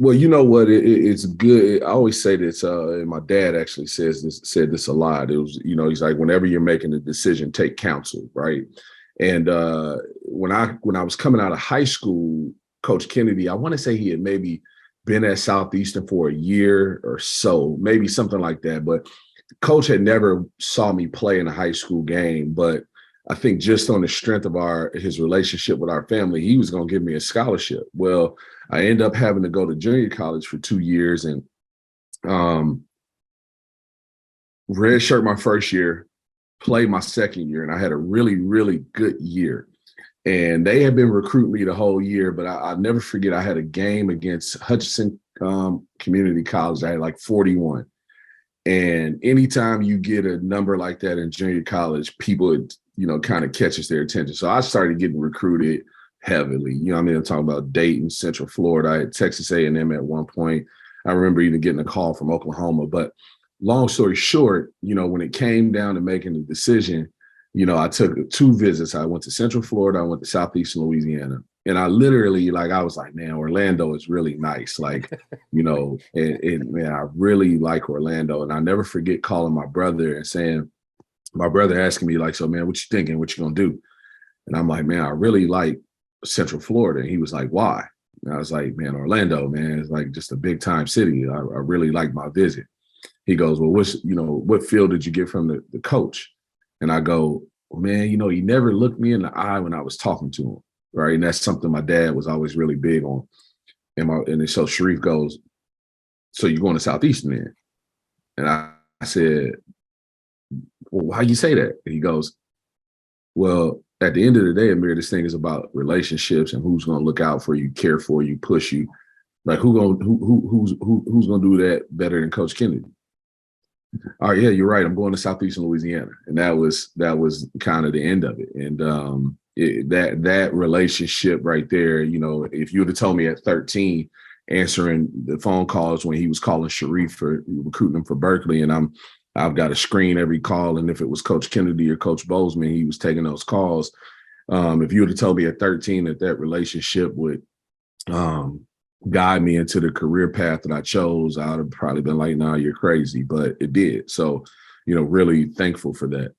Well, you know what? It's good. I always say this, and my dad actually said this a lot. It was, he's like, whenever you're making a decision, take counsel, right? And when I was coming out of high school, Coach Kennedy, I want to say he had maybe been at Southeastern for a year or so, maybe something like that. But Coach had never saw me play in a high school game, but I think just on the strength of his relationship with our family, he was going to give me a scholarship. Well, I ended up having to go to junior college for 2 years and redshirt my first year, played my second year, and I had a really, really good year. And they had been recruiting me the whole year, but I'll never forget I had a game against Hutchinson Community College. I had like 41. And anytime you get a number like that in junior college, people, kind of catches their attention. So I started getting recruited heavily. I mean, I'm talking about Dayton, Central Florida. I had Texas A&M at one point. I remember even getting a call from Oklahoma. But long story short, when it came down to making the decision, I took 2 visits. I went to Central Florida. I went to Southeastern Louisiana. And I literally, I was like, man, Orlando is really nice. And man, I really like Orlando. And I never forget calling my brother and saying, my brother asking me so, man, what you thinking? What you gonna do? And I'm like, man, I really like Central Florida. And he was like, why? And I was like, man, Orlando, man, it's like just a big time city. I really like my visit. He goes, well, what feel did you get from the coach? And I go, well, man, he never looked me in the eye when I was talking to him. Right. And that's something my dad was always really big on. And so Shareef goes, so you're going to Southeastern then? And I said, well, why you say that? And he goes, well, at the end of the day, Amir, this thing is about relationships and who's going to look out for you, care for you, push you. Like who's going to do that better than Coach Kennedy? All right, yeah, you're right. I'm going to Southeastern Louisiana. And that was kind of the end of it. And that relationship right there, if you would have told me at 13, answering the phone calls when he was calling Shareef for recruiting him for Berkeley, and I've got to screen every call, and if it was Coach Kennedy or Coach Bozeman, he was taking those calls. If you would have told me at 13 that relationship would guide me into the career path that I chose, I would have probably been like, nah, you're crazy, but it did. So, really thankful for that.